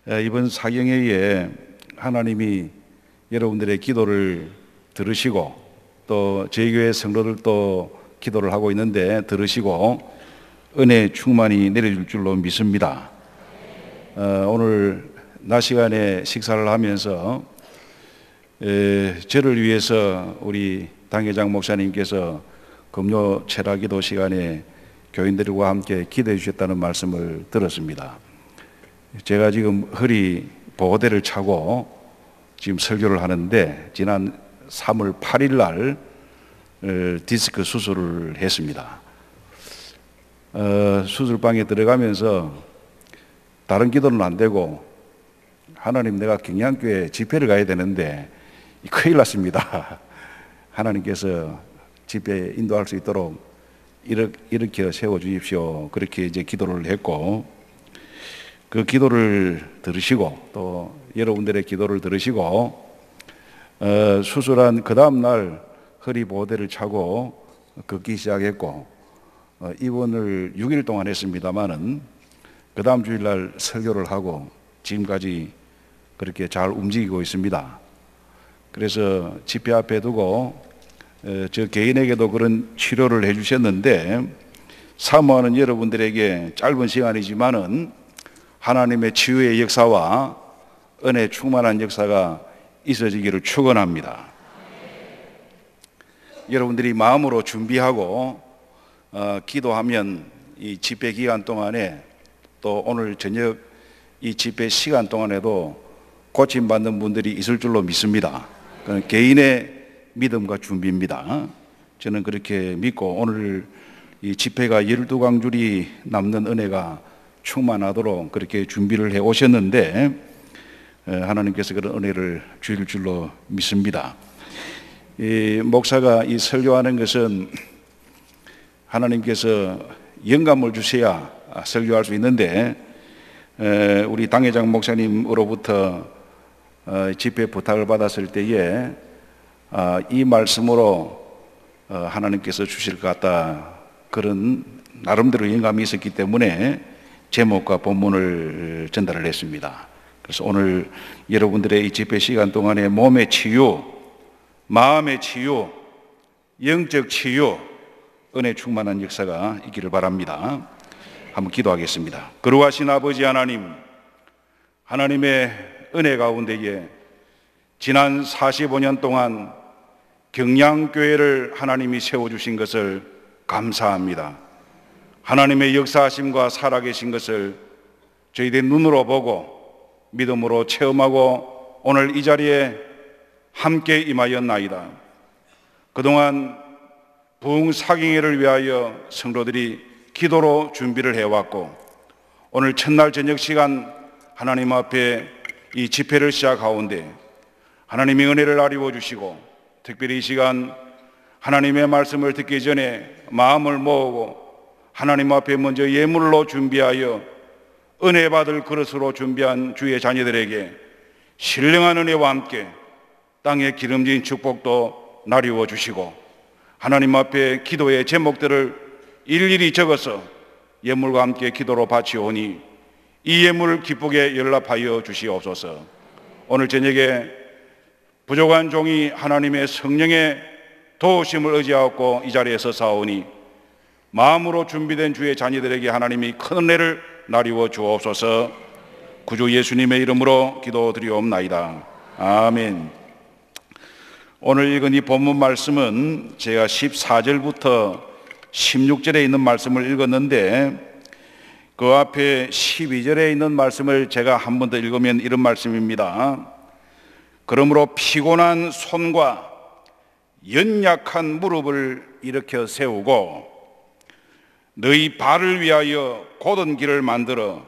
이번 사경회에 하나님이 여러분들의 기도를 들으시고 또 저희 교회 성도들도 기도를 하고 있는데 들으시고 은혜 충만히 내려줄 줄로 믿습니다. 오늘 낮 시간에 식사를 하면서 저를 위해서 우리 당회장 목사님께서 금요 철학기도 시간에 교인들과 함께 기도해 주셨다는 말씀을 들었습니다. 제가 지금 허리 보호대를 차고 지금 설교를 하는데 지난 3월 8일 날 디스크 수술을 했습니다. 수술방에 들어가면서 다른 기도는 안 되고 하나님, 내가 경량교회 집회를 가야 되는데 큰일 났습니다. 하나님께서 집회 인도할 수 있도록 일으켜 세워주십시오. 그렇게 이제 기도를 했고, 그 기도를 들으시고 또 여러분들의 기도를 들으시고 수술한 그 다음 날 허리 보호대를 차고 걷기 시작했고, 입원을 6일 동안 했습니다마는 그 다음 주일날 설교를 하고 지금까지 그렇게 잘 움직이고 있습니다. 그래서 집회 앞에 두고 저 개인에게도 그런 치료를 해주셨는데, 사모하는 여러분들에게 짧은 시간이지만은 하나님의 치유의 역사와 은혜 충만한 역사가 있어지기를 축원합니다. 여러분들이 마음으로 준비하고 기도하면 이 집회 기간 동안에 또 오늘 저녁 이 집회 시간 동안에도 고침받는 분들이 있을 줄로 믿습니다. 그건 개인의 믿음과 준비입니다. 저는 그렇게 믿고 오늘 이 집회가 12강줄이 남는 은혜가 충만하도록 그렇게 준비를 해 오셨는데 하나님께서 그런 은혜를 주실 줄로 믿습니다. 이 목사가 이 설교하는 것은 하나님께서 영감을 주셔야 설교할 수 있는데, 우리 당회장 목사님으로부터 집회 부탁을 받았을 때에 이 말씀으로 하나님께서 주실 것 같다, 그런 나름대로 영감이 있었기 때문에 제목과 본문을 전달을 했습니다. 그래서 오늘 여러분들의 이 집회 시간 동안에 몸의 치유, 마음의 치유, 영적 치유, 은혜 충만한 역사가 있기를 바랍니다. 한번 기도하겠습니다. 거룩하신 아버지 하나님, 하나님의 은혜 가운데에 지난 45년 동안 경량교회를 하나님이 세워주신 것을 감사합니다. 하나님의 역사하심과 살아계신 것을 저희들 눈으로 보고 믿음으로 체험하고 오늘 이 자리에 함께 임하였나이다. 그동안 부흥사경회를 위하여 성도들이 기도로 준비를 해왔고, 오늘 첫날 저녁 시간 하나님 앞에 이 집회를 시작하온데 하나님의 은혜를 아리워 주시고, 특별히 이 시간 하나님의 말씀을 듣기 전에 마음을 모으고 하나님 앞에 먼저 예물로 준비하여 은혜 받을 그릇으로 준비한 주의 자녀들에게 신령한 은혜와 함께 땅에 기름진 축복도 나리워 주시고, 하나님 앞에 기도의 제목들을 일일이 적어서 예물과 함께 기도로 바치오니 이 예물을 기쁘게 연락하여 주시옵소서. 오늘 저녁에 부족한 종이 하나님의 성령의 도우심을 의지하고 이 자리에 서사오니 마음으로 준비된 주의 자녀들에게 하나님이 큰 은혜를 나리워 주옵소서. 구주 예수님의 이름으로 기도드리옵나이다. 아멘. 오늘 읽은 이 본문 말씀은 제가 14절부터 16절에 있는 말씀을 읽었는데, 그 앞에 12절에 있는 말씀을 제가 한 번 더 읽으면 이런 말씀입니다. 그러므로 피곤한 손과 연약한 무릎을 일으켜 세우고 너희 발을 위하여 곧은 길을 만들어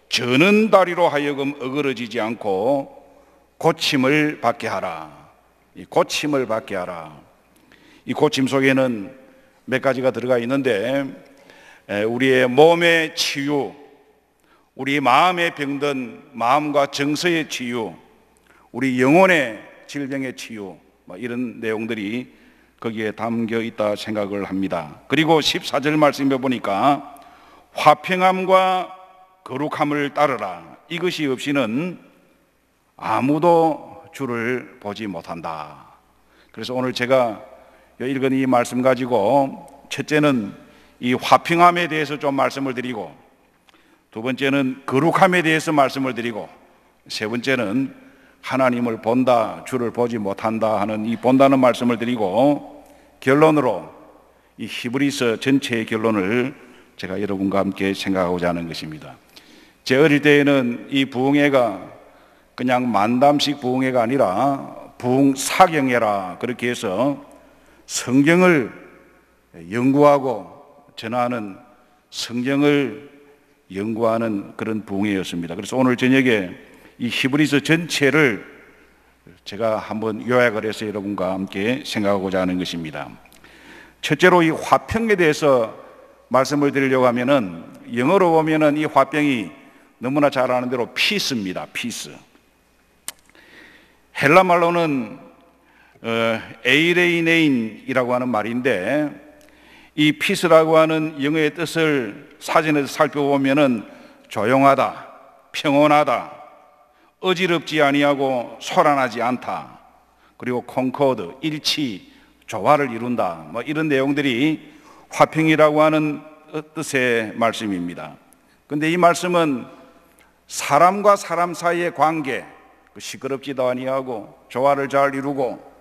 저는 다리로 하여금 어그러지지 않고 고침을 받게 하라. 이 고침을 받게 하라. 이 고침 속에는 몇 가지가 들어가 있는데, 우리의 몸의 치유, 우리 마음의 병든 마음과 정서의 치유, 우리 영혼의 질병의 치유, 이런 내용들이 거기에 담겨 있다 생각을 합니다. 그리고 14절 말씀에 보니까 화평함과 거룩함을 따르라. 이것이 없이는 아무도 주를 보지 못한다. 그래서 오늘 제가 읽은 이 말씀 가지고 첫째는 이 화평함에 대해서 좀 말씀을 드리고, 두 번째는 거룩함에 대해서 말씀을 드리고, 세 번째는 하나님을 본다, 주를 보지 못한다 하는 이 본다는 말씀을 드리고, 결론으로 이 히브리서 전체의 결론을 제가 여러분과 함께 생각하고자 하는 것입니다. 제 어릴 때에는 이 부흥회가 그냥 만담식 부흥회가 아니라 부흥사경회라 그렇게 해서 성경을 연구하고 전하는, 성경을 연구하는 그런 부흥회였습니다. 그래서 오늘 저녁에 이 히브리서 전체를 제가 한번 요약을 해서 여러분과 함께 생각하고자 하는 것입니다. 첫째로 이 화평에 대해서 말씀을 드리려고 하면은, 영어로 보면은 이 화평이 너무나 잘 아는 대로 피스입니다. 피스. 헬라 말로는 에이레이네인이라고 하는 말인데, 이 피스라고 하는 영어의 뜻을 사전에서 살펴보면은 조용하다, 평온하다, 어지럽지 아니하고 소란하지 않다, 그리고 콩코드, 일치, 조화를 이룬다, 뭐 이런 내용들이 화평이라고 하는 뜻의 말씀입니다. 그런데 이 말씀은 사람과 사람 사이의 관계, 시끄럽지도 아니하고 조화를 잘 이루고,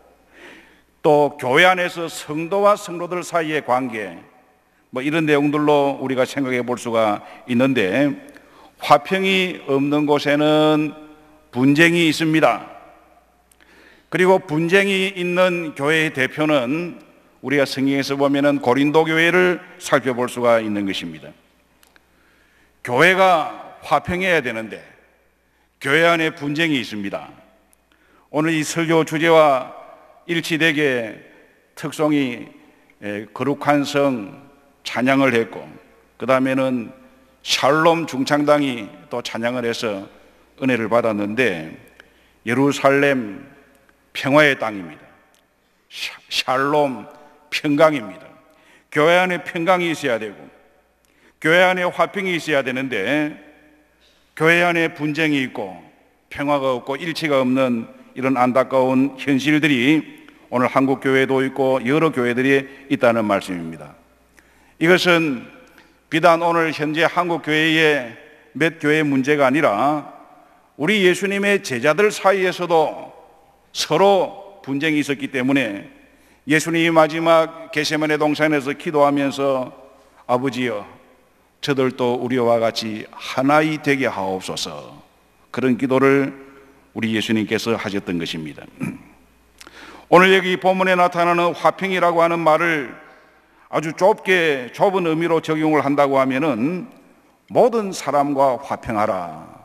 또 교회 안에서 성도와 성도들 사이의 관계, 뭐 이런 내용들로 우리가 생각해 볼 수가 있는데, 화평이 없는 곳에는 분쟁이 있습니다. 그리고 분쟁이 있는 교회의 대표는 우리가 성경에서 보면은 고린도 교회를 살펴볼 수가 있는 것입니다. 교회가 화평해야 되는데 교회 안에 분쟁이 있습니다. 오늘 이 설교 주제와 일치되게 특송이 거룩한 성 찬양을 했고, 그 다음에는 샬롬 중창당이 또 찬양을 해서 은혜를 받았는데, 예루살렘 평화의 땅입니다. 샬롬 평강입니다. 교회 안에 평강이 있어야 되고 교회 안에 화평이 있어야 되는데, 교회 안에 분쟁이 있고 평화가 없고 일치가 없는 이런 안타까운 현실들이 오늘 한국 교회도 있고 여러 교회들이 있다는 말씀입니다. 이것은 비단 오늘 현재 한국 교회의 몇 교회의 문제가 아니라 우리 예수님의 제자들 사이에서도 서로 분쟁이 있었기 때문에 예수님이 마지막 겟세마네 동산에서 기도하면서 아버지여, 저들도 우리와 같이 하나이 되게 하옵소서, 그런 기도를 우리 예수님께서 하셨던 것입니다. 오늘 여기 본문에 나타나는 화평이라고 하는 말을 아주 좁은 의미로 적용을 한다고 하면은 모든 사람과 화평하라,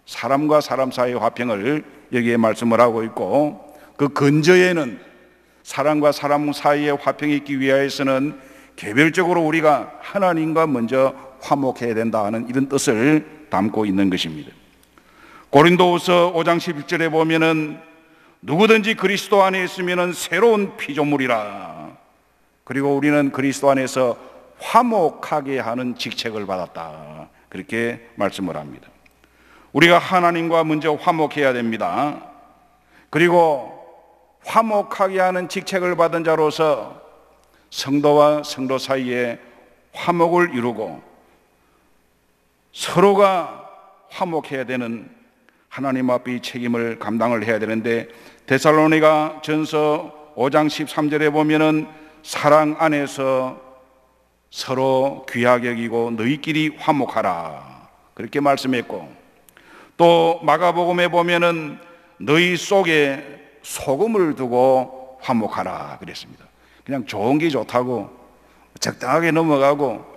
사람과 사람 사이의 화평을 여기에 말씀을 하고 있고, 그 근저에는 사람과 사람 사이의 화평이 있기 위하여서는 개별적으로 우리가 하나님과 먼저 화목해야 된다 하는 이런 뜻을 담고 있는 것입니다. 고린도후서 5장 11절에 보면은 누구든지 그리스도 안에 있으면 새로운 피조물이라, 그리고 우리는 그리스도 안에서 화목하게 하는 직책을 받았다, 그렇게 말씀을 합니다. 우리가 하나님과 먼저 화목해야 됩니다. 그리고 화목하게 하는 직책을 받은 자로서 성도와 성도 사이에 화목을 이루고 서로가 화목해야 되는 하나님 앞에 이 책임을 감당을 해야 되는데, 데살로니가 전서 5장 13절에 보면은 사랑 안에서 서로 귀하게 여기고 너희끼리 화목하라, 그렇게 말씀했고, 또 마가복음에 보면은 너희 속에 소금을 두고 화목하라 그랬습니다. 그냥 좋은 게 좋다고 적당하게 넘어가고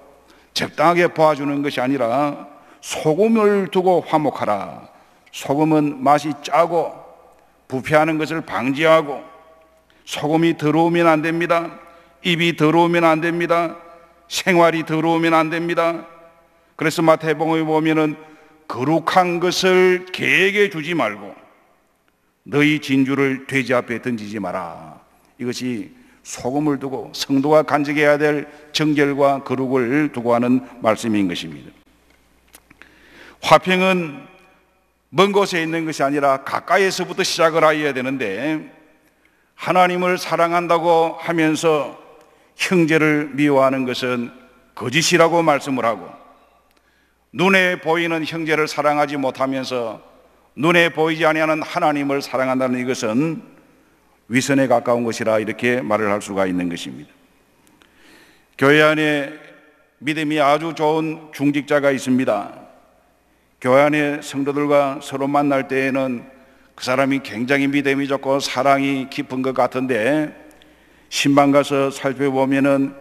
적당하게 봐주는 것이 아니라 소금을 두고 화목하라. 소금은 맛이 짜고 부패하는 것을 방지하고, 소금이 더러우면 안 됩니다. 입이 더러우면 안 됩니다. 생활이 더러우면 안 됩니다. 그래서 마태복음에 보면은 거룩한 것을 개에게 주지 말고 너희 진주를 돼지 앞에 던지지 마라. 이것이 소금을 두고 성도가 간직해야 될 정결과 거룩을 두고 하는 말씀인 것입니다. 화평은 먼 곳에 있는 것이 아니라 가까이에서부터 시작을 해야 되는데, 하나님을 사랑한다고 하면서 형제를 미워하는 것은 거짓이라고 말씀을 하고, 눈에 보이는 형제를 사랑하지 못하면서 눈에 보이지 아니하는 하나님을 사랑한다는 이것은 위선에 가까운 것이라, 이렇게 말을 할 수가 있는 것입니다. 교회 안에 믿음이 아주 좋은 중직자가 있습니다. 교회 안에 성도들과 서로 만날 때에는 그 사람이 굉장히 믿음이 좋고 사랑이 깊은 것 같은데, 신방 가서 살펴보면은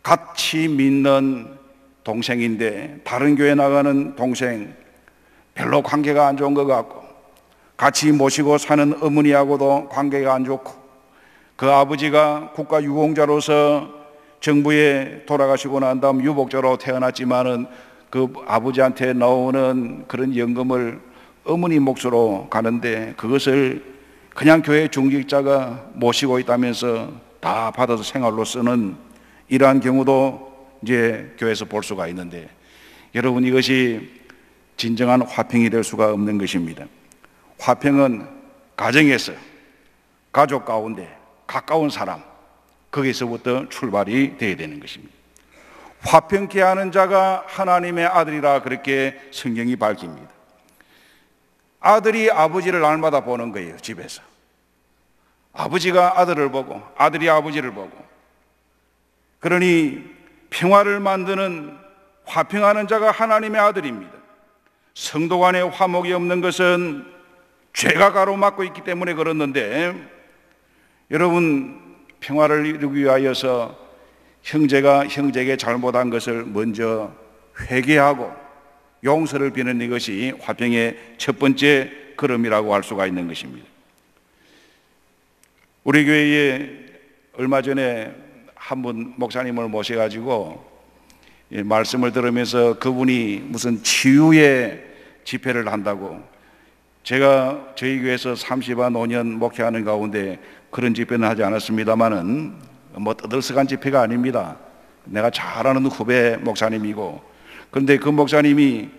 같이 믿는 동생인데 다른 교회 나가는 동생 별로 관계가 안 좋은 것 같고, 같이 모시고 사는 어머니하고도 관계가 안 좋고, 그 아버지가 국가유공자로서 정부에 돌아가시고 난 다음 유복자로 태어났지만은 그 아버지한테 나오는 그런 연금을 어머니 몫으로 가는데, 그것을 그냥 교회 중직자가 모시고 있다면서 다 받아서 생활로 쓰는 이러한 경우도 이제 교회에서 볼 수가 있는데, 여러분, 이것이 진정한 화평이 될 수가 없는 것입니다. 화평은 가정에서, 가족 가운데, 가까운 사람, 거기서부터 출발이 되어야 되는 것입니다. 화평케 하는 자가 하나님의 아들이라, 그렇게 성경이 밝힙니다. 아들이 아버지를 날마다 보는 거예요. 집에서 아버지가 아들을 보고 아들이 아버지를 보고, 그러니 평화를 만드는, 화평하는 자가 하나님의 아들입니다. 성도 간에 화목이 없는 것은 죄가 가로막고 있기 때문에 그렇는데, 여러분, 평화를 이루기 위하여서 형제가 형제에게 잘못한 것을 먼저 회개하고 용서를 비는 이것이 화평의 첫 번째 걸음이라고 할 수가 있는 것입니다. 우리 교회에 얼마 전에 한 분 목사님을 모셔가지고 말씀을 들으면서 그분이 무슨 치유의 집회를 한다고, 제가 저희 교회에서 35년 목회하는 가운데 그런 집회는 하지 않았습니다만은 뭐 떠들썩한 집회가 아닙니다. 내가 잘 아는 후배 목사님이고, 그런데 그 목사님이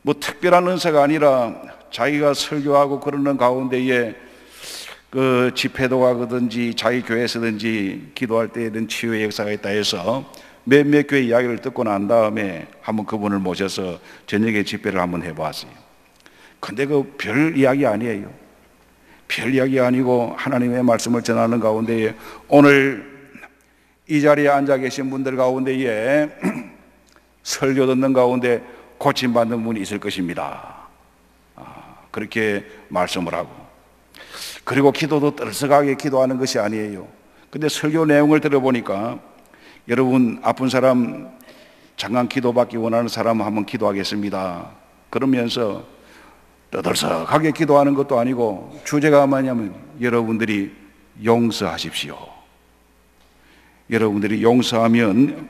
뭐 특별한 은사가 아니라 자기가 설교하고 그러는 가운데에 그 집회도 가든지 자기 교회에서든지 기도할 때 이런 치유의 역사가 있다 해서 몇몇 교회 이야기를 듣고 난 다음에 한번 그분을 모셔서 저녁에 집회를 한번 해보았어요. 근데 그 별 이야기 아니에요. 별 이야기 아니고 하나님의 말씀을 전하는 가운데에 오늘 이 자리에 앉아 계신 분들 가운데에 설교 듣는 가운데 고침받는 분이 있을 것입니다. 그렇게 말씀을 하고, 그리고 기도도 떨썩하게 기도하는 것이 아니에요. 근데 설교 내용을 들어보니까, 여러분, 아픈 사람 잠깐 기도받기 원하는 사람 한번 기도하겠습니다 그러면서 떠들썩하게 기도하는 것도 아니고, 주제가 뭐냐면 여러분들이 용서하십시오. 여러분들이 용서하면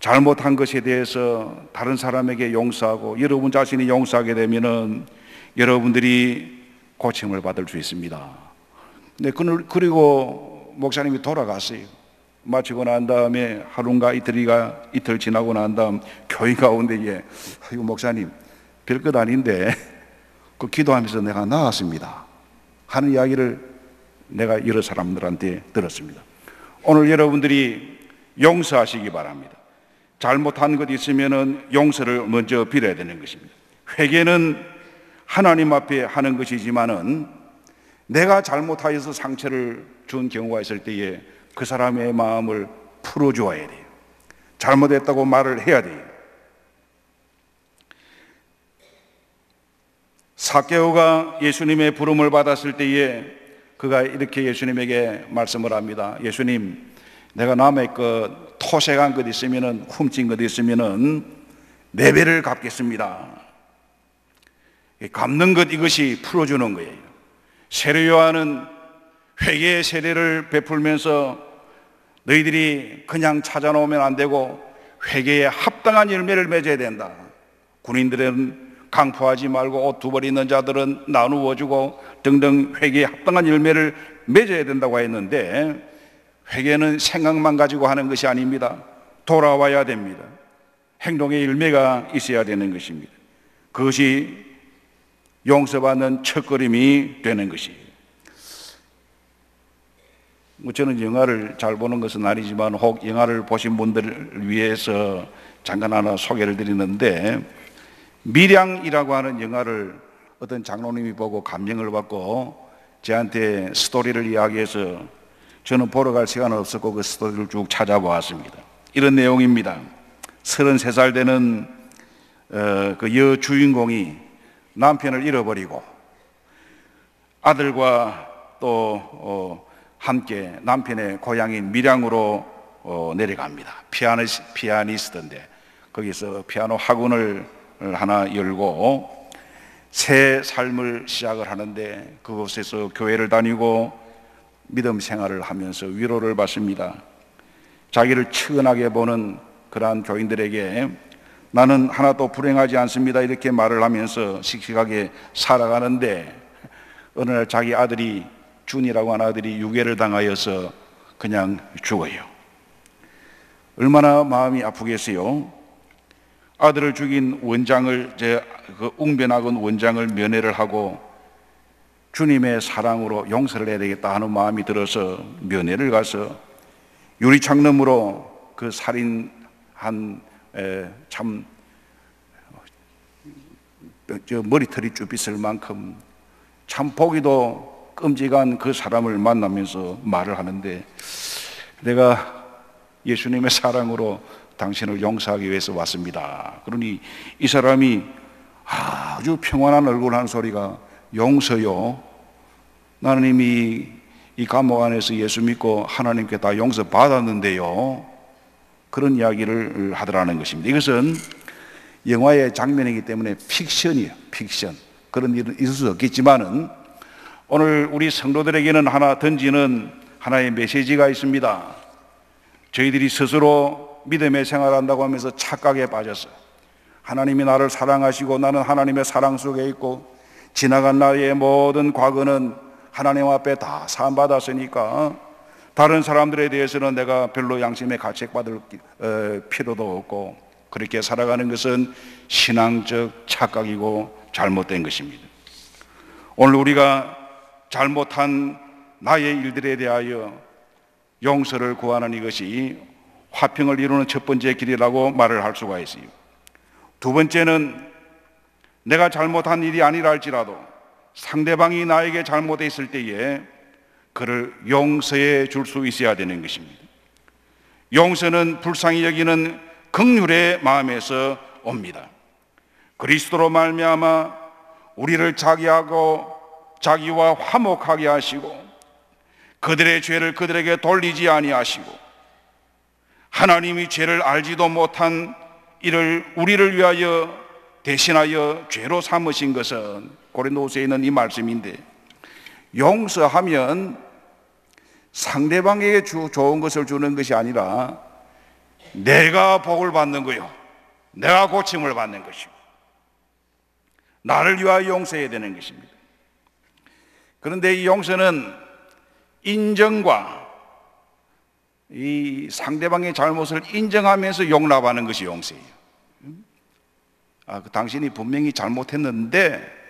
잘못한 것에 대해서 다른 사람에게 용서하고 여러분 자신이 용서하게 되면은 여러분들이 고침을 받을 수 있습니다. 근데 그리고 목사님이 돌아갔어요. 마치고 난 다음에 하루인가 이틀 지나고 난 다음 교회 가운데에, 이거 목사님 별것 아닌데 그 기도하면서 내가 나았습니다 하는 이야기를 내가 여러 사람들한테 들었습니다. 오늘 여러분들이 용서하시기 바랍니다. 잘못한 것 있으면은 용서를 먼저 빌어야 되는 것입니다. 회개는 하나님 앞에 하는 것이지만은 내가 잘못하여서 상처를 준 경우가 있을 때에 그 사람의 마음을 풀어주어야 돼요. 잘못했다고 말을 해야 돼요. 삭개오가 예수님의 부름을 받았을 때에 그가 이렇게 예수님에게 말씀을 합니다. 예수님, 내가 남의 것 토색한 것 있으면은, 훔친 것 있으면은 4배를 갚겠습니다. 갚는 것, 이것이 풀어주는 거예요. 세례 요한은 회개의 세례를 베풀면서 너희들이 그냥 찾아놓으면 안 되고 회개에 합당한 열매를 맺어야 된다. 군인들은 강포하지 말고 옷 2벌 있는 자들은 나누어 주고 등등 회개에 합당한 열매를 맺어야 된다고 했는데, 회개는 생각만 가지고 하는 것이 아닙니다. 돌아와야 됩니다. 행동의 열매가 있어야 되는 것입니다. 그것이 용서받는 첫걸음이 되는 것이에요. 저는 영화를 잘 보는 것은 아니지만 혹 영화를 보신 분들을 위해서 잠깐 하나 소개를 드리는데, 밀양이라고 하는 영화를 어떤 장로님이 보고 감명을 받고 저한테 스토리를 이야기해서 저는 보러 갈 시간은 없었고 그 스토리를 쭉 찾아보았습니다. 이런 내용입니다. 33살 되는 그 여주인공이 남편을 잃어버리고 아들과 또 함께 남편의 고향인 밀양으로 내려갑니다. 피아니스트인데 거기서 피아노 학원을 하나 열고 새 삶을 시작을 하는데, 그곳에서 교회를 다니고 믿음 생활을 하면서 위로를 받습니다. 자기를 측은하게 보는 그러한 교인들에게 나는 하나도 불행하지 않습니다 이렇게 말을 하면서 씩씩하게 살아가는데, 어느 날 자기 아들이, 준이라고 하는 아들이 유괴를 당하여서 그냥 죽어요. 얼마나 마음이 아프겠어요. 아들을 죽인 원장을, 그 웅변학원 원장을 면회를 하고 주님의 사랑으로 용서를 해야 되겠다 하는 마음이 들어서 면회를 가서 유리창문으로 그 살인한 참 머리털이 쭈빗을 만큼 참 보기도 끔찍한 그 사람을 만나면서 말을 하는데, 내가 예수님의 사랑으로 당신을 용서하기 위해서 왔습니다. 그러니 이 사람이 아주 평안한 얼굴 하는 소리가, 용서요? 나는 이미 이 감옥 안에서 예수 믿고 하나님께 다 용서 받았는데요. 그런 이야기를 하더라는 것입니다. 이것은 영화의 장면이기 때문에 픽션이에요. 픽션. 그런 일은 있을 수 없겠지만은 오늘 우리 성도들에게는 하나 던지는 하나의 메시지가 있습니다. 저희들이 스스로 믿음의 생활한다고 하면서 착각에 빠졌어요. 하나님이 나를 사랑하시고 나는 하나님의 사랑 속에 있고 지나간 나의 모든 과거는 하나님 앞에 다 사함받았으니까 다른 사람들에 대해서는 내가 별로 양심에 가책받을 필요도 없고, 그렇게 살아가는 것은 신앙적 착각이고 잘못된 것입니다. 오늘 우리가 잘못한 나의 일들에 대하여 용서를 구하는 이것이 화평을 이루는 첫 번째 길이라고 말을 할 수가 있어요. 두 번째는 내가 잘못한 일이 아니라 할지라도 상대방이 나에게 잘못했을 때에 그를 용서해 줄 수 있어야 되는 것입니다. 용서는 불쌍히 여기는 긍휼의 마음에서 옵니다. 그리스도로 말미암아 우리를 자기와 화목하게 하시고 그들의 죄를 그들에게 돌리지 아니하시고 하나님이 죄를 알지도 못한 이를 우리를 위하여 대신하여 죄로 삼으신 것은 고린도후서에 있는 이 말씀인데, 용서하면 상대방에게 좋은 것을 주는 것이 아니라 내가 복을 받는 거요, 내가 고침을 받는 것이고 나를 위하여 용서해야 되는 것입니다. 그런데 이 용서는 인정과 이 상대방의 잘못을 인정하면서 용납하는 것이 용서예요. 당신이 분명히 잘못했는데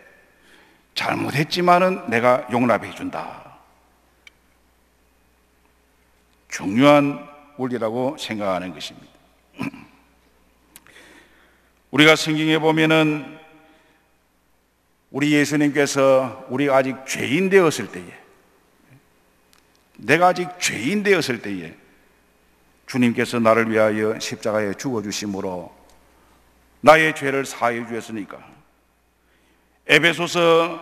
잘못했지만은 내가 용납해 준다. 중요한 원리라고 생각하는 것입니다. 우리가 성경에 보면은 우리 예수님께서 우리가 아직 죄인 되었을 때에, 내가 아직 죄인 되었을 때에 주님께서 나를 위하여 십자가에 죽어주심으로 나의 죄를 사해 주셨으니까, 에베소서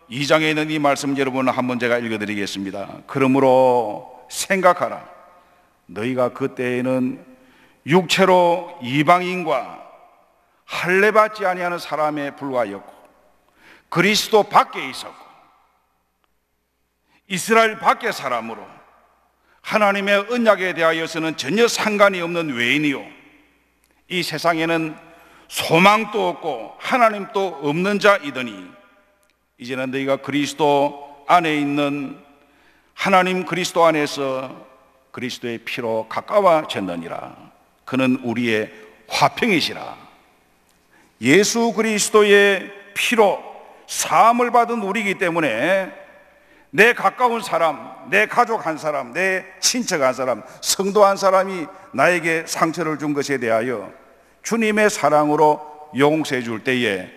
2장에 있는 이 말씀 여러분 한번 제가 읽어드리겠습니다. 그러므로 생각하라. 너희가 그때에는 육체로 이방인과 할례받지 아니하는 사람에 불과하였고 그리스도 밖에 있었고 이스라엘 밖의 사람으로 하나님의 언약에 대하여서는 전혀 상관이 없는 외인이요, 이 세상에는 소망도 없고 하나님도 없는 자이더니 이제는 너희가 그리스도 안에 있는 하나님 그리스도 안에서 그리스도의 피로 가까워졌느니라. 그는 우리의 화평이시라. 예수 그리스도의 피로 사함을 받은 우리이기 때문에 내 가까운 사람, 내 가족 한 사람, 내 친척 한 사람, 성도 한 사람이 나에게 상처를 준 것에 대하여 주님의 사랑으로 용서해 줄 때에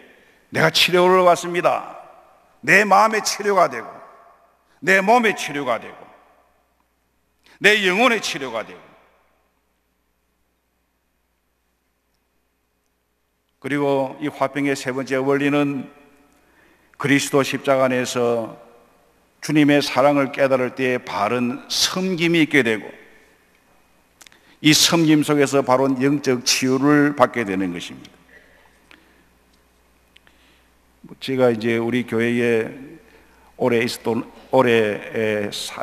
내가 치료를 받습니다. 내 마음의 치료가 되고, 내 몸의 치료가 되고, 내 영혼의 치료가 되고, 그리고 이 화평의 세 번째 원리는 그리스도 십자가 안에서 주님의 사랑을 깨달을 때에 바른 섬김이 있게 되고, 이 섬김 속에서 바로 영적 치유를 받게 되는 것입니다. 제가 이제 우리 교회에 오래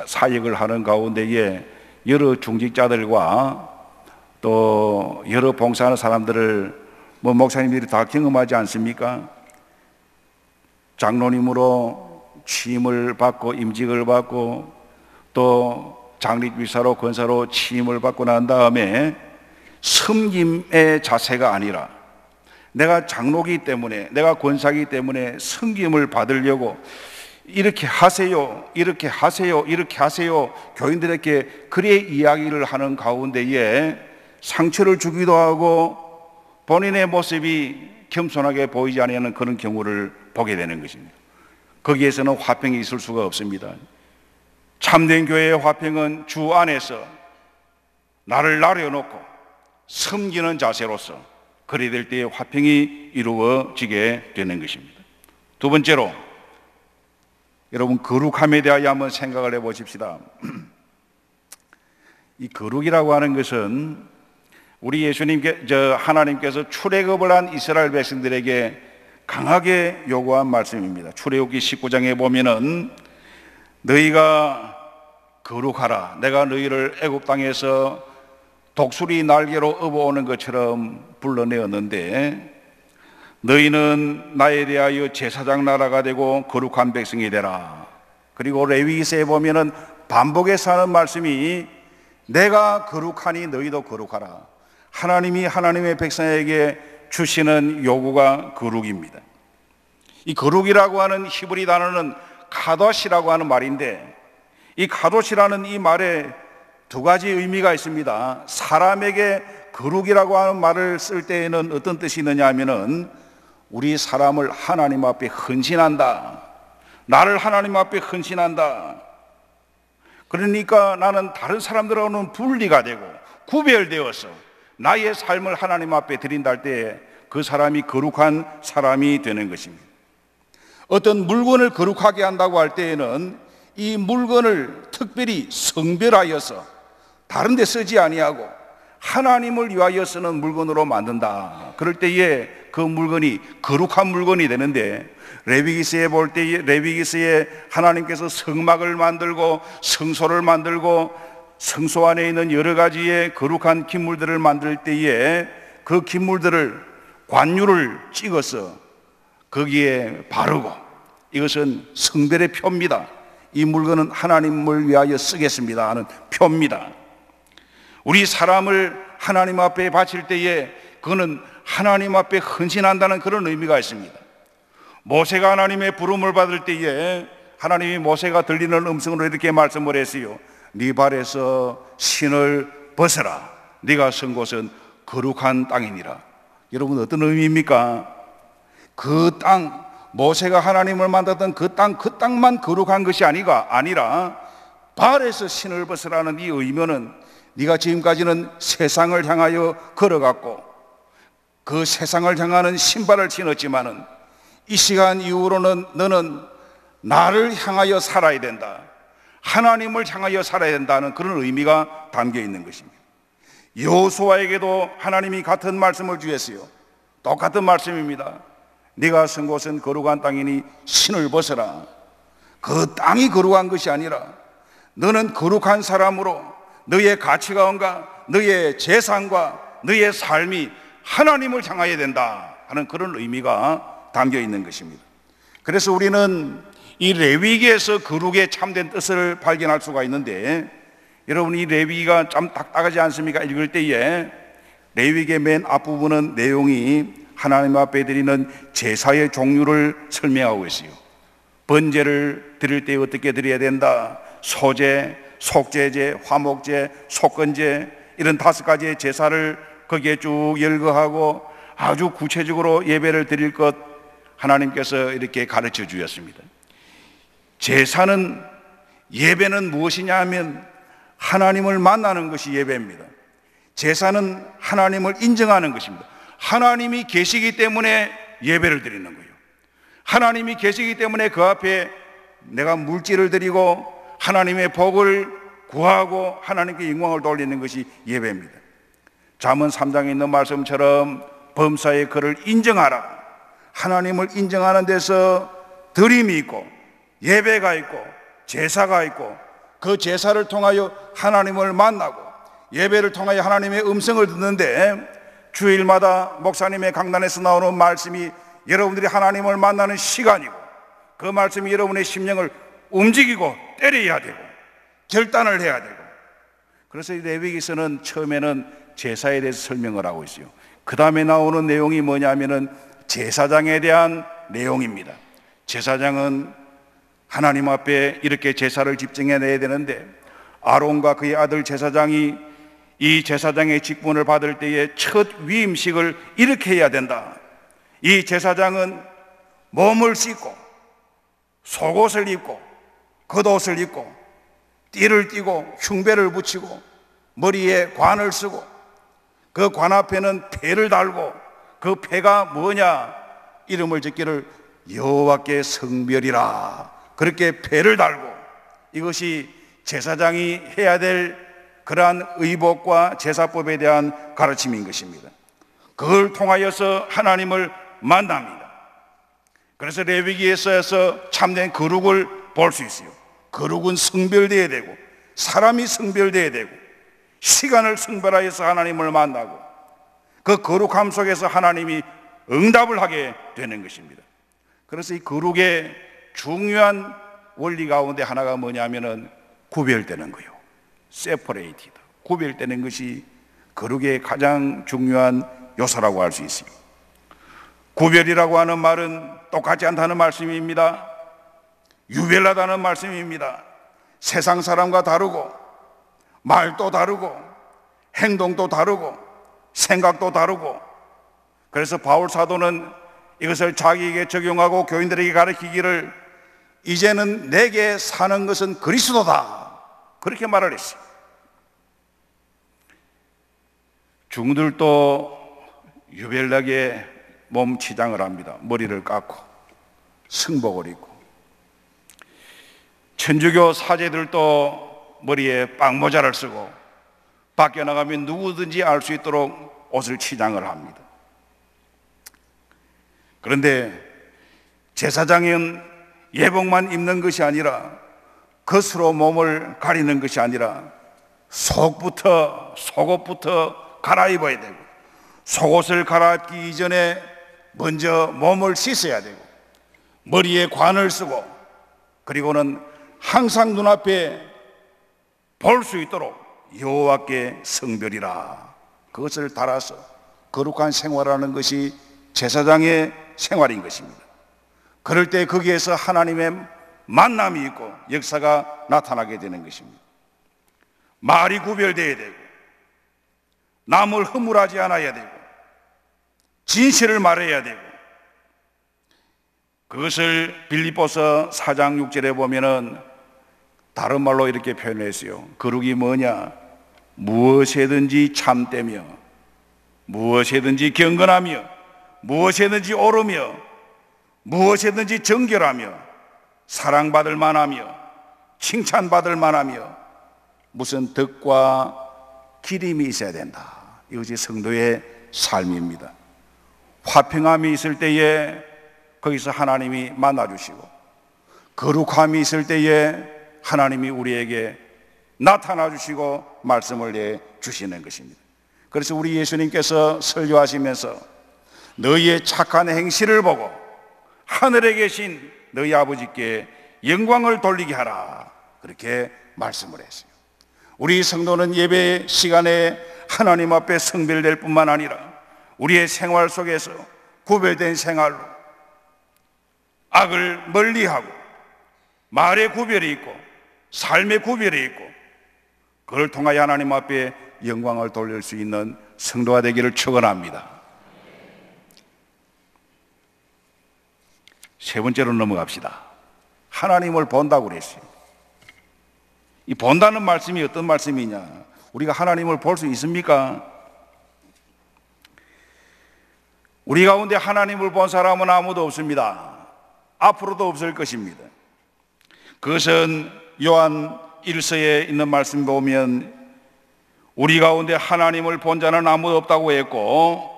사역을 하는 가운데에 여러 중직자들과 또 여러 봉사하는 사람들을 목사님들이 다 경험하지 않습니까? 장로님으로 취임을 받고 임직을 받고 또 장립비사로 권사로 취임을 받고 난 다음에 섬김의 자세가 아니라 내가 장로기 때문에, 내가 권사기 때문에 섬김을 받으려고 이렇게 하세요, 이렇게 하세요, 이렇게 하세요, 교인들에게 그래 이야기를 하는 가운데에 상처를 주기도 하고 본인의 모습이 겸손하게 보이지 않는 그런 경우를 보게 되는 것입니다. 거기에서는 화평이 있을 수가 없습니다. 참된 교회의 화평은 주 안에서 나를 나려놓고 섬기는 자세로서 그리 될 때에 화평이 이루어지게 되는 것입니다. 두 번째로, 여러분 거룩함에 대하여 한번 생각을 해보십시다. 이 거룩이라고 하는 것은 우리 하나님께서 출애굽을 한 이스라엘 백성들에게 강하게 요구한 말씀입니다. 출애굽기 19장에 보면은 너희가 거룩하라. 내가 너희를 애굽 땅에서 독수리 날개로 업어오는 것처럼 불러내었는데 너희는 나에 대하여 제사장 나라가 되고 거룩한 백성이 되라. 그리고 레위기서에 보면은 반복해서 하는 말씀이 내가 거룩하니 너희도 거룩하라. 하나님이 하나님의 백성에게 주시는 요구가 거룩입니다. 이 거룩이라고 하는 히브리 단어는 카도시라고 하는 말인데, 이 카도시라는 이 말에 두 가지 의미가 있습니다. 사람에게 거룩이라고 하는 말을 쓸 때에는 어떤 뜻이 있느냐 하면은 우리 사람을 하나님 앞에 헌신한다, 나를 하나님 앞에 헌신한다. 그러니까 나는 다른 사람들하고는 분리가 되고 구별되어서 나의 삶을 하나님 앞에 드린다 할 때 그 사람이 거룩한 사람이 되는 것입니다. 어떤 물건을 거룩하게 한다고 할 때에는 이 물건을 특별히 성별하여서 다른 데 쓰지 아니하고 하나님을 위하여 쓰는 물건으로 만든다. 그럴 때에 그 물건이 거룩한 물건이 되는데, 레위기서에 볼 때에 레위기서에 하나님께서 성막을 만들고 성소를 만들고 성소 안에 있는 여러 가지의 거룩한 기물들을 만들 때에 그 기물들을 관유를 찍어서 거기에 바르고, 이것은 성별의 표입니다. 이 물건은 하나님을 위하여 쓰겠습니다 하는 표입니다. 우리 사람을 하나님 앞에 바칠 때에 그거는 하나님 앞에 헌신한다는 그런 의미가 있습니다. 모세가 하나님의 부름을 받을 때에 하나님이 모세가 들리는 음성으로 이렇게 말씀을 했어요. 네 발에서 신을 벗어라. 네가 선 곳은 거룩한 땅이니라. 여러분 어떤 의미입니까? 그 땅, 모세가 하나님을 만났던 그 땅만 거룩한 것이 아니라 발에서 신을 벗으라는 이 의미는 네가 지금까지는 세상을 향하여 걸어갔고 그 세상을 향하는 신발을 신었지만은 이 시간 이후로는 너는 나를 향하여 살아야 된다, 하나님을 향하여 살아야 된다는 그런 의미가 담겨 있는 것입니다. 여호수아에게도 하나님이 같은 말씀을 주셨어요. 똑같은 말씀입니다. 네가 선 곳은 거룩한 땅이니 신을 벗어라. 그 땅이 거룩한 것이 아니라 너는 거룩한 사람으로 너의 가치관과 너의 재산과 너의 삶이 하나님을 향하여야 된다 하는 그런 의미가 담겨 있는 것입니다. 그래서 우리는 이 레위기에서 거룩의 참된 뜻을 발견할 수가 있는데, 여러분 이 레위기가 참 딱딱하지 않습니까? 읽을 때에 레위기의 맨 앞부분은 내용이 하나님 앞에 드리는 제사의 종류를 설명하고 있어요. 번제를 드릴 때 어떻게 드려야 된다. 소제, 속제제, 화목제, 속건제, 이런 5가지의 제사를 거기에 쭉 열거하고 아주 구체적으로 예배를 드릴 것 하나님께서 이렇게 가르쳐 주셨습니다. 제사는, 예배는 무엇이냐 하면 하나님을 만나는 것이 예배입니다. 제사는 하나님을 인정하는 것입니다. 하나님이 계시기 때문에 예배를 드리는 거예요. 하나님이 계시기 때문에 그 앞에 내가 물질을 드리고 하나님의 복을 구하고 하나님께 영광을 돌리는 것이 예배입니다. 잠언 3장에 있는 말씀처럼 범사의 그를 인정하라. 하나님을 인정하는 데서 드림이 있고 예배가 있고 제사가 있고, 그 제사를 통하여 하나님을 만나고 예배를 통하여 하나님의 음성을 듣는데, 주일마다 목사님의 강단에서 나오는 말씀이 여러분들이 하나님을 만나는 시간이고, 그 말씀이 여러분의 심령을 움직이고 때려야 되고 결단을 해야 되고, 그래서 이 레위기서는 처음에는 제사에 대해서 설명을 하고 있어요. 그 다음에 나오는 내용이 뭐냐면은 제사장에 대한 내용입니다. 제사장은 하나님 앞에 이렇게 제사를 집정해내야 되는데, 아론과 그의 아들 제사장이 이 제사장의 직분을 받을 때에 첫 위임식을 이렇게 해야 된다. 이 제사장은 몸을 씻고 속옷을 입고 겉옷을 입고 띠를 띠고 흉배를 붙이고 머리에 관을 쓰고, 그 관 앞에는 패를 달고, 그 패가 뭐냐, 이름을 짓기를 여호와께 성별이라, 그렇게 패를 달고, 이것이 제사장이 해야 될 그러한 의복과 제사법에 대한 가르침인 것입니다. 그걸 통하여서 하나님을 만납니다. 그래서 레위기에서 참된 거룩을 볼 수 있어요. 거룩은 성별되어야 되고, 사람이 성별되어야 되고, 시간을 성별하여서 하나님을 만나고, 그 거룩함 속에서 하나님이 응답을 하게 되는 것입니다. 그래서 이 거룩의 중요한 원리 가운데 하나가 뭐냐면은 구별되는 거예요. 세퍼레이티드, 구별되는 것이 거룩의 가장 중요한 요소라고 할 수 있어요. 구별이라고 하는 말은 똑같지 않다는 말씀입니다. 유별나다는 말씀입니다. 세상 사람과 다르고, 말도 다르고, 행동도 다르고, 생각도 다르고, 그래서 바울 사도는 이것을 자기에게 적용하고 교인들에게 가르치기를, 이제는 내게 사는 것은 그리스도다, 그렇게 말을 했어요. 중들도 유별나게 몸 치장을 합니다. 머리를 깎고 승복을 입고, 천주교 사제들도 머리에 빵모자를 쓰고 밖에 나가면 누구든지 알 수 있도록 옷을 치장을 합니다. 그런데 제사장은 예복만 입는 것이 아니라, 겉으로 몸을 가리는 것이 아니라 속옷부터 갈아입어야 되고, 속옷을 갈아입기 이전에 먼저 몸을 씻어야 되고, 머리에 관을 쓰고, 그리고는 항상 눈앞에 볼 수 있도록 여호와께 성별이라, 그것을 달아서 거룩한 생활하는 것이 제사장의 생활인 것입니다. 그럴 때 거기에서 하나님의 만남이 있고 역사가 나타나게 되는 것입니다. 말이 구별되어야 되고, 남을 허물하지 않아야 되고, 진실을 말해야 되고, 그것을 빌립보서 4장 6절에 보면은 다른 말로 이렇게 표현했어요. 거룩이 뭐냐? 무엇이든지 참되며, 무엇이든지 경건하며, 무엇이든지 옳으며, 무엇이든지 정결하며, 사랑받을 만하며, 칭찬받을 만하며, 무슨 덕과 기림이 있어야 된다. 이것이 성도의 삶입니다. 화평함이 있을 때에 거기서 하나님이 만나주시고, 거룩함이 있을 때에 하나님이 우리에게 나타나주시고 말씀을 내주시는 것입니다. 그래서 우리 예수님께서 설교하시면서 너희의 착한 행실을 보고 하늘에 계신 너희 아버지께 영광을 돌리게 하라, 그렇게 말씀을 했어요. 우리 성도는 예배 시간에 하나님 앞에 성별될 뿐만 아니라 우리의 생활 속에서 구별된 생활로 악을 멀리하고 말의 구별이 있고 삶의 구별이 있고 그걸 통하여 하나님 앞에 영광을 돌릴 수 있는 성도가 되기를 축원합니다. 세 번째로 넘어갑시다. 하나님을 본다고 그랬어요. 이 본다는 말씀이 어떤 말씀이냐? 우리가 하나님을 볼 수 있습니까? 우리 가운데 하나님을 본 사람은 아무도 없습니다. 앞으로도 없을 것입니다. 그것은 요한 1서에 있는 말씀 보면 우리 가운데 하나님을 본 자는 아무도 없다고 했고,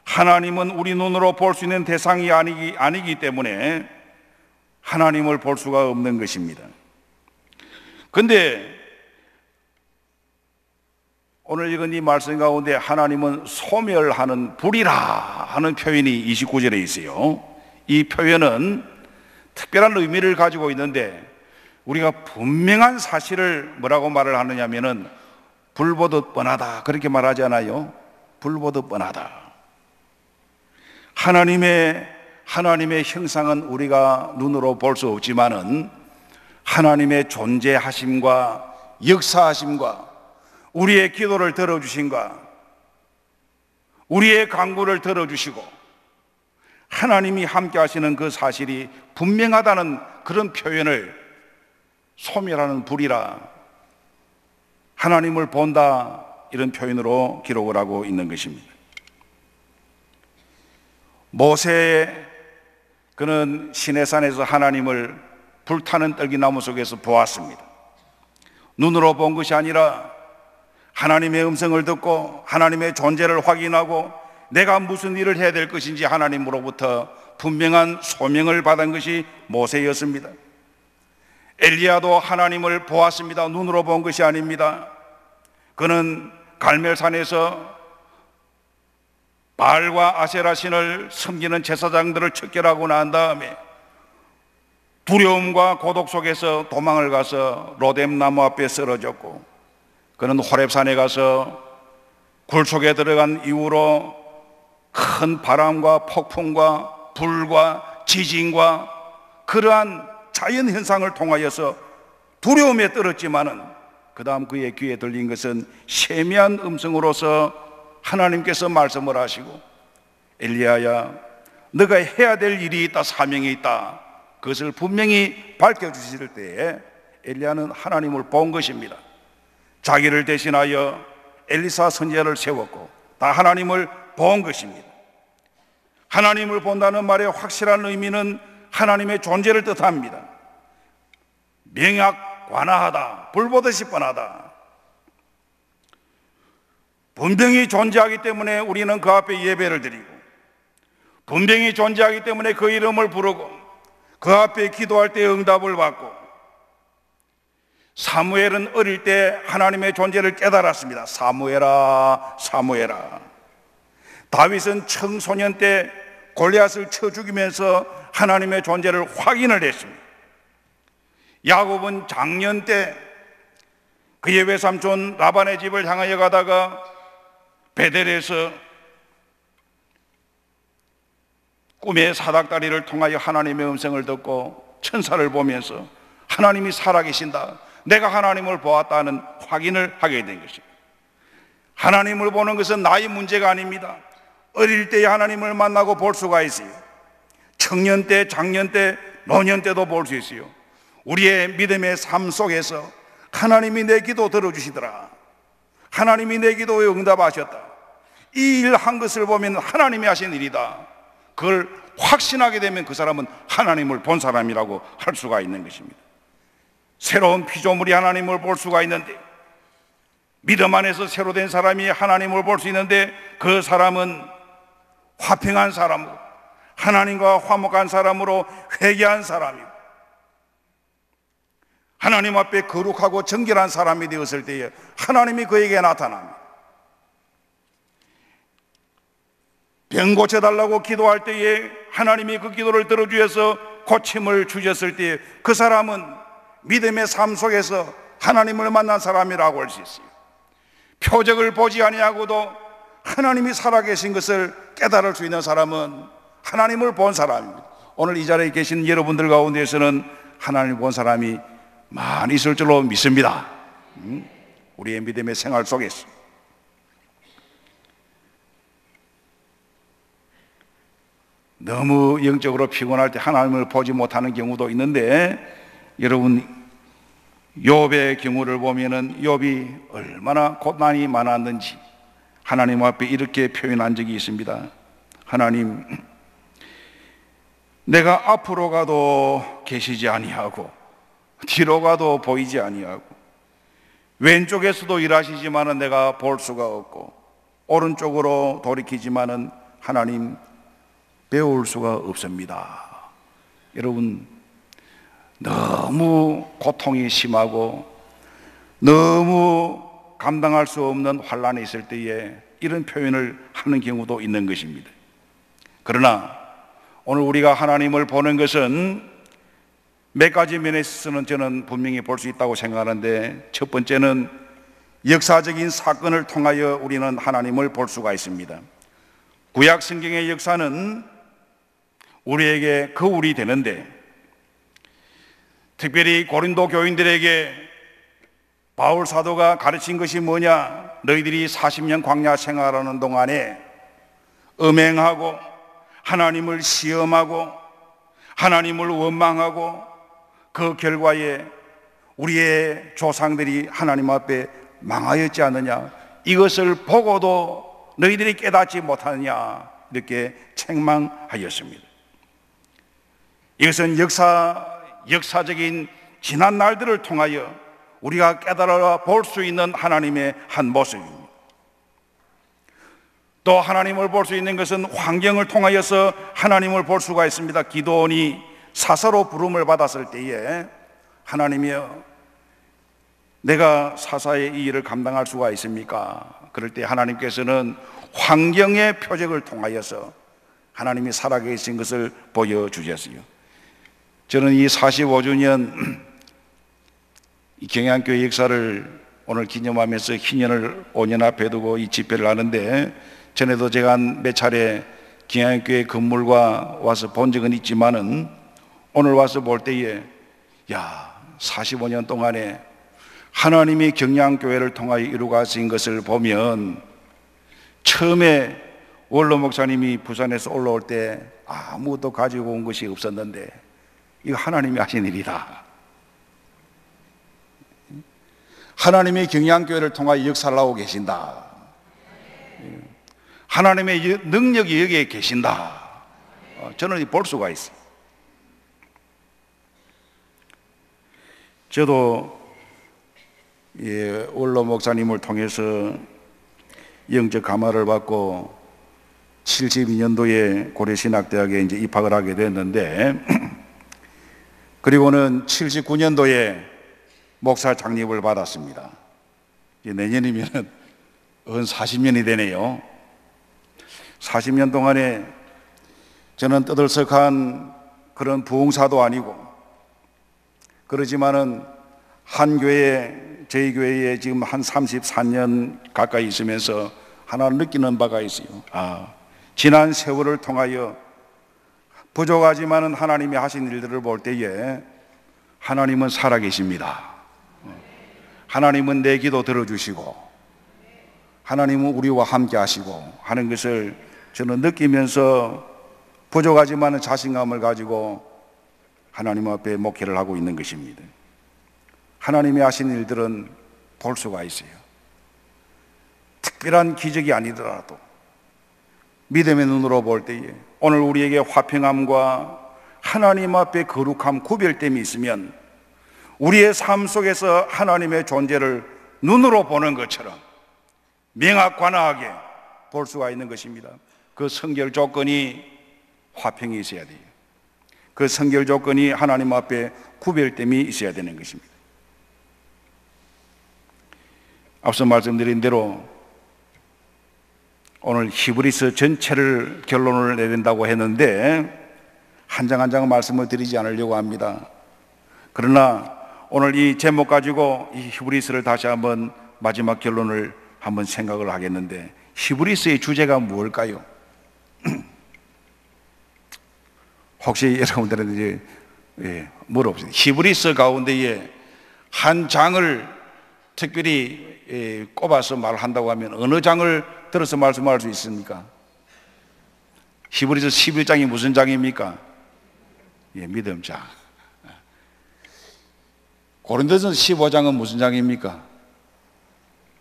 하나님은 우리 눈으로 볼 수 있는 대상이 아니기 때문에 하나님을 볼 수가 없는 것입니다. 그런데 오늘 읽은 이 말씀 가운데 하나님은 소멸하는 불이라 하는 표현이 29절에 있어요. 이 표현은 특별한 의미를 가지고 있는데 우리가 분명한 사실을 뭐라고 말을 하느냐면은 불보듯 뻔하다 그렇게 말하지 않아요? 불보듯 뻔하다. 하나님의 형상은 우리가 눈으로 볼 수 없지만은 하나님의 존재하심과 역사하심과 우리의 기도를 들어주심과 우리의 간구를 들어주시고 하나님이 함께 하시는 그 사실이 분명하다는 그런 표현을 소멸하는 불이라 하나님을 본다 이런 표현으로 기록을 하고 있는 것입니다. 모세 그는 시내산에서 하나님을 불타는 떨기나무 속에서 보았습니다. 눈으로 본 것이 아니라 하나님의 음성을 듣고 하나님의 존재를 확인하고 내가 무슨 일을 해야 될 것인지 하나님으로부터 분명한 소명을 받은 것이 모세였습니다. 엘리야도 하나님을 보았습니다. 눈으로 본 것이 아닙니다. 그는 갈멜산에서 바알과 아세라 신을 섬기는 제사장들을 척결하고 난 다음에 두려움과 고독 속에서 도망을 가서 로뎀나무 앞에 쓰러졌고, 그는 호렙산에 가서 굴 속에 들어간 이후로 큰 바람과 폭풍과 불과 지진과 그러한 자연현상을 통하여서 두려움에 떨었지만은 그 다음 그의 귀에 들린 것은 세미한 음성으로서 하나님께서 말씀을 하시고, 엘리야야 너가 해야 될 일이 있다, 사명이 있다, 그것을 분명히 밝혀주실 때에 엘리야는 하나님을 본 것입니다. 자기를 대신하여 엘리사 선지자를 세웠고 다 하나님을 본 것입니다. 하나님을 본다는 말의 확실한 의미는 하나님의 존재를 뜻합니다. 명약관화하다, 불보듯이 뻔하다. 분명히 존재하기 때문에 우리는 그 앞에 예배를 드리고, 분명히 존재하기 때문에 그 이름을 부르고 그 앞에 기도할 때 응답을 받고, 사무엘은 어릴 때 하나님의 존재를 깨달았습니다. 사무엘아 사무엘아. 다윗은 청소년 때 골리앗을 쳐 죽이면서 하나님의 존재를 확인을 했습니다. 야곱은 장년 때 그의 외삼촌 라반의 집을 향하여 가다가 베델에서 꿈의 사닥다리를 통하여 하나님의 음성을 듣고 천사를 보면서 하나님이 살아계신다, 내가 하나님을 보았다는 확인을 하게 된 것입니다. 하나님을 보는 것은 나의 문제가 아닙니다. 어릴 때에 하나님을 만나고 볼 수가 있어요. 청년 때, 장년 때, 노년 때도 볼 수 있어요. 우리의 믿음의 삶 속에서 하나님이 내 기도 들어주시더라, 하나님이 내 기도에 응답하셨다, 이 일 한 것을 보면 하나님이 하신 일이다, 그걸 확신하게 되면 그 사람은 하나님을 본 사람이라고 할 수가 있는 것입니다. 새로운 피조물이 하나님을 볼 수가 있는데, 믿음 안에서 새로 된 사람이 하나님을 볼 수 있는데, 그 사람은 화평한 사람으로, 하나님과 화목한 사람으로, 회개한 사람이고 하나님 앞에 거룩하고 정결한 사람이 되었을 때에 하나님이 그에게 나타납니다. 병 고쳐달라고 기도할 때에 하나님이 그 기도를 들어주셔서 고침을 주셨을 때에 그 사람은 믿음의 삶 속에서 하나님을 만난 사람이라고 할 수 있어요. 표적을 보지 아니하고도 하나님이 살아계신 것을 깨달을 수 있는 사람은 하나님을 본 사람입니다. 오늘 이 자리에 계신 여러분들 가운데에서는 하나님을 본 사람이 많이 있을 줄로 믿습니다. 우리의 믿음의 생활 속에서 너무 영적으로 피곤할 때 하나님을 보지 못하는 경우도 있는데, 여러분 욥의 경우를 보면은 욥이 얼마나 고난이 많았는지 하나님 앞에 이렇게 표현한 적이 있습니다. 하나님, 내가 앞으로 가도 계시지 아니하고 뒤로 가도 보이지 아니하고 왼쪽에서도 일하시지만은 내가 볼 수가 없고 오른쪽으로 돌이키지만은 하나님 배울 수가 없습니다. 여러분, 너무 고통이 심하고 너무 감당할 수 없는 환난이 있을 때에 이런 표현을 하는 경우도 있는 것입니다. 그러나 오늘 우리가 하나님을 보는 것은 몇 가지 면에 있어서는 저는 분명히 볼 수 있다고 생각하는데, 첫 번째는 역사적인 사건을 통하여 우리는 하나님을 볼 수가 있습니다. 구약 성경의 역사는 우리에게 거울이 되는데, 특별히 고린도 교인들에게 바울 사도가 가르친 것이 뭐냐? 너희들이 40년 광야 생활하는 동안에 음행하고 하나님을 시험하고 하나님을 원망하고 그 결과에 우리의 조상들이 하나님 앞에 망하였지 않느냐? 이것을 보고도 너희들이 깨닫지 못하느냐? 이렇게 책망하였습니다. 이것은 역사적인 지난 날들을 통하여 우리가 깨달아 볼 수 있는 하나님의 한 모습입니다. 또 하나님을 볼 수 있는 것은 환경을 통하여서 하나님을 볼 수가 있습니다. 기드온이 사사로 부름을 받았을 때에 하나님이여, 내가 사사의 이 일을 감당할 수가 있습니까? 그럴 때 하나님께서는 환경의 표적을 통하여서 하나님이 살아계신 것을 보여주셨어요. 저는 이 45주년 경양교회 역사를 오늘 기념하면서 희년을 5년 앞에 두고 이 집회를 하는데, 전에도 제가 몇 차례 경양교회 건물과 와서 본 적은 있지만은 오늘 와서 볼 때에 45년 동안에 하나님이 경양교회를 통하여 이루어가신 것을 보면, 처음에 원로 목사님이 부산에서 올라올 때 아무것도 가지고 온 것이 없었는데 이거 하나님이 하신 일이다. 하나님이 경양교회를 통하여 역사를 하고 계신다. 하나님의 능력이 여기에 계신다. 저는 볼 수가 있어요. 저도 원로 목사님을 통해서 영적 감화를 받고 72년도에 고려신학대학에 이제 입학을 하게 됐는데, 그리고는 79년도에 목사 장립을 받았습니다. 내년이면 40년이 되네요. 40년 동안에 저는 떠들썩한 그런 부흥사도 아니고, 그러지만은 한 교회에, 저희 교회에 지금 한 34년 가까이 있으면서 하나 느끼는 바가 있어요. 지난 세월을 통하여 부족하지만은 하나님이 하신 일들을 볼 때에 하나님은 살아계십니다. 하나님은 내 기도 들어주시고 하나님은 우리와 함께 하시고 하는 것을 저는 느끼면서 부족하지만은 자신감을 가지고 하나님 앞에 목회를 하고 있는 것입니다. 하나님이 하신 일들은 볼 수가 있어요. 특별한 기적이 아니더라도 믿음의 눈으로 볼 때에 오늘 우리에게 화평함과 하나님 앞에 거룩함, 구별됨이 있으면 우리의 삶 속에서 하나님의 존재를 눈으로 보는 것처럼 명확관하게 볼 수가 있는 것입니다. 그 선결 조건이 화평이 있어야 돼요. 그 선결 조건이 하나님 앞에 구별됨이 있어야 되는 것입니다. 앞서 말씀드린 대로 오늘 히브리서 전체를 결론을 내린다고 했는데 한 장 한 장 말씀을 드리지 않으려고 합니다. 그러나 오늘 이 제목 가지고 이 히브리서를 다시 한번 마지막 결론을 한번 생각을 하겠는데, 히브리서의 주제가 무엇일까요? 혹시 여러분들은 이제 물어보세요. 히브리서 가운데에 한 장을 특별히 꼽아서 말한다고 하면 어느 장을 들어서 말씀할 수 있습니까? 히브리서 11장이 무슨 장입니까? 믿음장. 고린도전서 15장은 무슨 장입니까?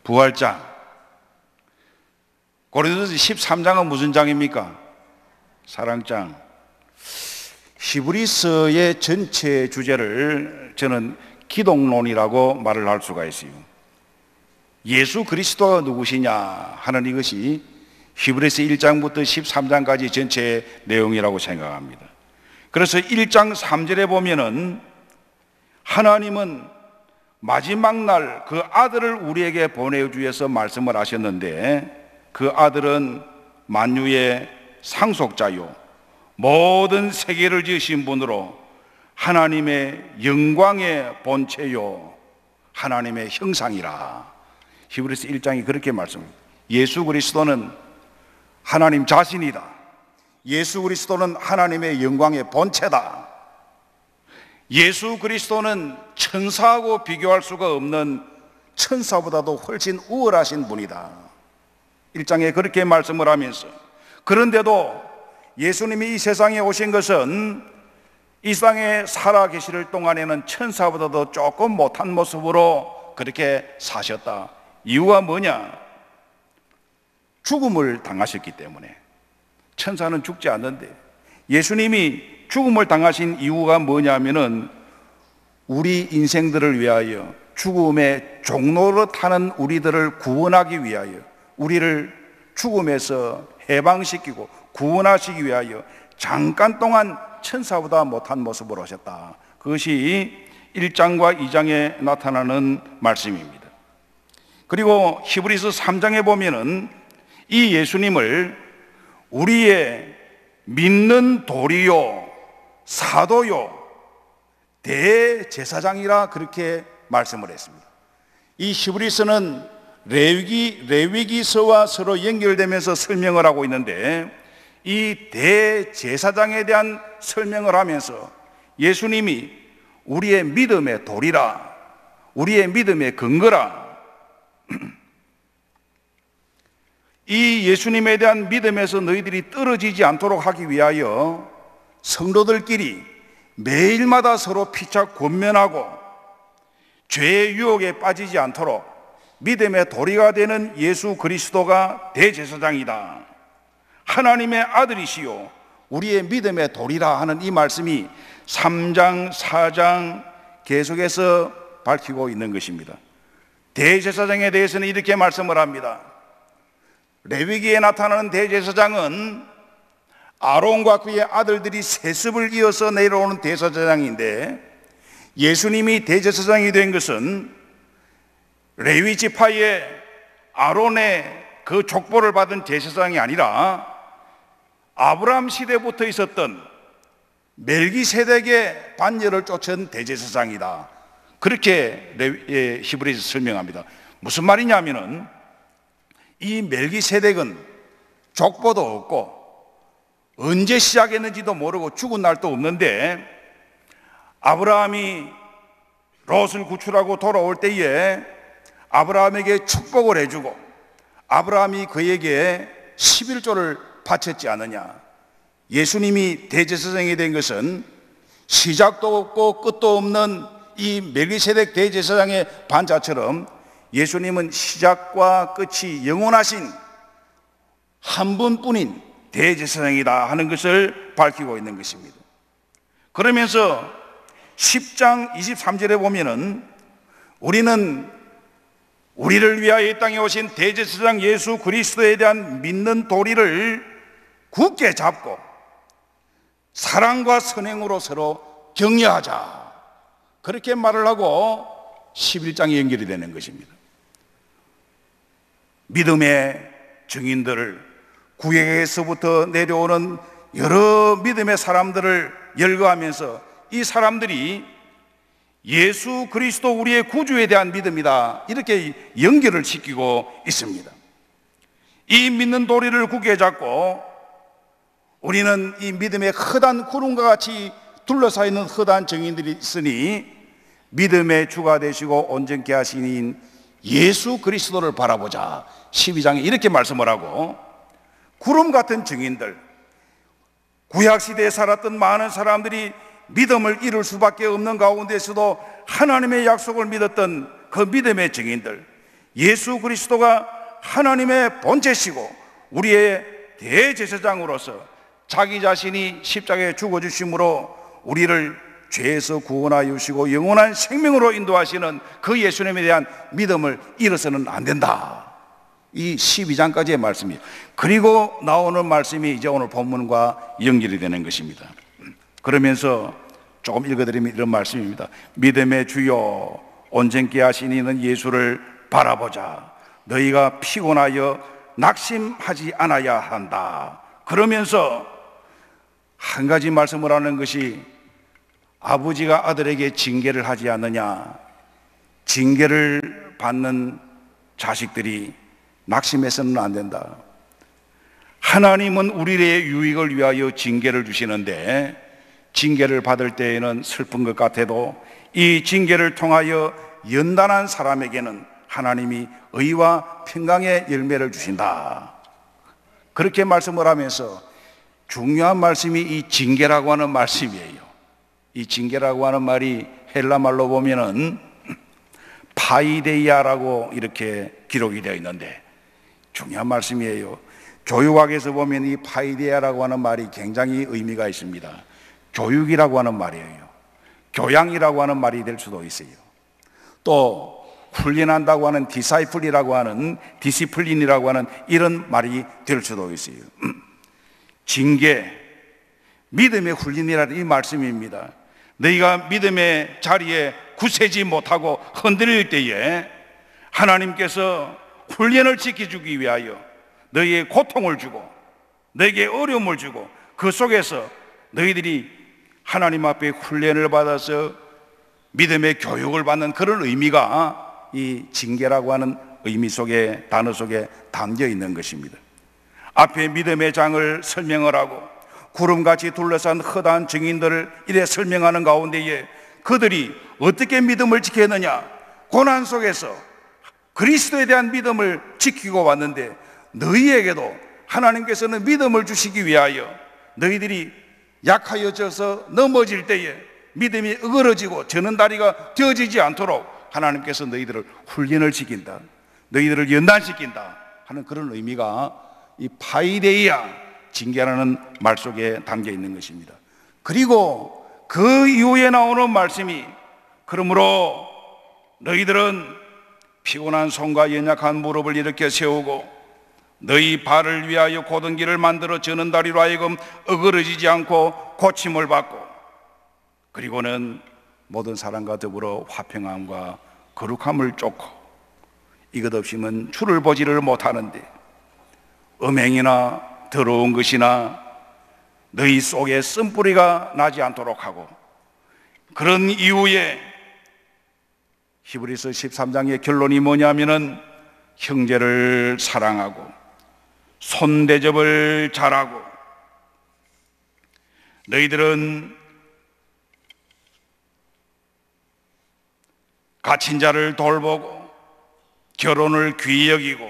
부활장. 고린도전서 13장은 무슨 장입니까? 사랑장. 히브리서의 전체 주제를 저는 기독론이라고 말을 할 수가 있어요. 예수 그리스도가 누구시냐 하는 이것이 히브리서 1장부터 13장까지 전체의 내용이라고 생각합니다. 그래서 1장 3절에 보면은 하나님은 마지막 날 그 아들을 우리에게 보내주셔서 말씀을 하셨는데, 그 아들은 만유의 상속자요 모든 세계를 지으신 분으로 하나님의 영광의 본체요 하나님의 형상이라. 히브리서 1장이 그렇게 말씀합니다. 예수 그리스도는 하나님 자신이다. 예수 그리스도는 하나님의 영광의 본체다. 예수 그리스도는 천사하고 비교할 수가 없는, 천사보다도 훨씬 우월하신 분이다. 1장에 그렇게 말씀을 하면서, 그런데도 예수님이 이 세상에 오신 것은 이 땅에 살아 계실 동안에는 천사보다도 조금 못한 모습으로 그렇게 사셨다. 이유가 뭐냐? 죽음을 당하셨기 때문에. 천사는 죽지 않는데 예수님이 죽음을 당하신 이유가 뭐냐면은 우리 인생들을 위하여, 죽음의 종로로 타는 우리들을 구원하기 위하여, 우리를 죽음에서 해방시키고 구원하시기 위하여 잠깐 동안 천사보다 못한 모습으로 오셨다. 그것이 1장과 2장에 나타나는 말씀입니다. 그리고 히브리서 3장에 보면은 이 예수님을 우리의 믿는 도리요 사도요 대제사장이라 그렇게 말씀을 했습니다. 이 히브리서는 레위기서와 서로 연결되면서 설명을 하고 있는데, 이 대제사장에 대한 설명을 하면서 예수님이 우리의 믿음의 도리라, 우리의 믿음의 근거라, 이 예수님에 대한 믿음에서 너희들이 떨어지지 않도록 하기 위하여 성도들끼리 매일마다 서로 피차 권면하고 죄의 유혹에 빠지지 않도록 믿음의 도리가 되는 예수 그리스도가 대제사장이다. 하나님의 아들이시요 우리의 믿음의 도리라 하는 이 말씀이 3장, 4장 계속해서 밝히고 있는 것입니다. 대제사장에 대해서는 이렇게 말씀을 합니다. 레위기에 나타나는 대제사장은 아론과 그의 아들들이 세습을 이어서 내려오는 대제사장인데, 예수님이 대제사장이 된 것은 레위 지파의 아론의 그 족보를 받은 대제사장이 아니라 아브라함 시대부터 있었던 멜기세덱의 반열을 쫓은 대제사장이다. 그렇게 히브리서 설명합니다. 무슨 말이냐면은 이 멜기세덱은 족보도 없고 언제 시작했는지도 모르고 죽은 날도 없는데, 아브라함이 롯을 구출하고 돌아올 때에 아브라함에게 축복을 해주고 아브라함이 그에게 11조를 바쳤지 않느냐. 예수님이 대제사장이 된 것은 시작도 없고 끝도 없는 이 멜기세덱 대제사장의 반자처럼 예수님은 시작과 끝이 영원하신 한 분뿐인 대제사장이다 하는 것을 밝히고 있는 것입니다. 그러면서 10장 23절에 보면은 우리는 우리를 위하여 이 땅에 오신 대제사장 예수 그리스도에 대한 믿는 도리를 굳게 잡고 사랑과 선행으로 서로 격려하자, 그렇게 말을 하고 11장이 연결이 되는 것입니다. 믿음의 증인들을, 구약에서부터 내려오는 여러 믿음의 사람들을 열거하면서 이 사람들이 예수 그리스도 우리의 구주에 대한 믿음이다, 이렇게 연결을 시키고 있습니다. 이 믿는 도리를 굳게 잡고 우리는 이 믿음의 허다한 구름과 같이 둘러싸여 있는 허다한 증인들이 있으니 믿음의 주가 되시고 온전케 하신 이인 예수 그리스도를 바라보자. 12장에 이렇게 말씀을 하고, 구름 같은 증인들, 구약시대에 살았던 많은 사람들이 믿음을 이룰 수밖에 없는 가운데서도 하나님의 약속을 믿었던 그 믿음의 증인들, 예수 그리스도가 하나님의 본체시고 우리의 대제사장으로서 자기 자신이 십자가에 죽어주심으로 우리를 죄에서 구원하여 주시고 영원한 생명으로 인도하시는 그 예수님에 대한 믿음을 잃어서는 안 된다. 이 12장까지의 말씀이에요. 그리고 나오는 말씀이 이제 오늘 본문과 연결이 되는 것입니다. 그러면서 조금 읽어드리면 이런 말씀입니다. 믿음의 주여 온전케 하신 이는 예수를 바라보자. 너희가 피곤하여 낙심하지 않아야 한다. 그러면서 한 가지 말씀을 하는 것이, 아버지가 아들에게 징계를 하지 않느냐, 징계를 받는 자식들이 낙심해서는 안 된다. 하나님은 우리의 유익을 위하여 징계를 주시는데, 징계를 받을 때에는 슬픈 것 같아도 이 징계를 통하여 연단한 사람에게는 하나님이 의와 평강의 열매를 주신다. 그렇게 말씀을 하면서 중요한 말씀이 이 징계라고 하는 말씀이에요. 이 징계라고 하는 말이 헬라 말로 보면은 파이데이아라고 이렇게 기록이 되어 있는데 중요한 말씀이에요. 교육학에서 보면 이 파이데이아라고 하는 말이 굉장히 의미가 있습니다. 교육이라고 하는 말이에요. 교양이라고 하는 말이 될 수도 있어요. 또 훈련한다고 하는 디사이플이라고 하는, 디시플린이라고 하는 이런 말이 될 수도 있어요. 징계, 믿음의 훈련이라는 이 말씀입니다. 너희가 믿음의 자리에 굳세지 못하고 흔들릴 때에 하나님께서 훈련을 지켜주기 위하여 너희의 고통을 주고 너희에게 어려움을 주고 그 속에서 너희들이 하나님 앞에 훈련을 받아서 믿음의 교육을 받는 그런 의미가 이 징계라고 하는 의미 속에, 단어 속에 담겨 있는 것입니다. 앞에 믿음의 장을 설명을 하고 구름같이 둘러싼 허다한 증인들을 이래 설명하는 가운데에 그들이 어떻게 믿음을 지켰느냐, 고난 속에서 그리스도에 대한 믿음을 지키고 왔는데 너희에게도 하나님께서는 믿음을 주시기 위하여 너희들이 약하여져서 넘어질 때에 믿음이 어그러지고 저는 다리가 되어지지 않도록 하나님께서 너희들을 훈련을 시킨다, 너희들을 연단시킨다 하는 그런 의미가 이 파이데이아, 징계라는 말 속에 담겨 있는 것입니다. 그리고 그 이후에 나오는 말씀이, 그러므로 너희들은 피곤한 손과 연약한 무릎을 일으켜 세우고 너희 발을 위하여 곧은 길을 만들어 저는 다리로 하여금 어그러지지 않고 고침을 받고, 그리고는 모든 사람과 더불어 화평함과 거룩함을 쫓고 이것 없이는 주를 보지를 못하는데 음행이나 더러운 것이나 너희 속에 쓴뿌리가 나지 않도록 하고, 그런 이후에 히브리서 13장의 결론이 뭐냐면은 형제를 사랑하고 손대접을 잘하고 너희들은 갇힌 자를 돌보고 결혼을 귀히 여기고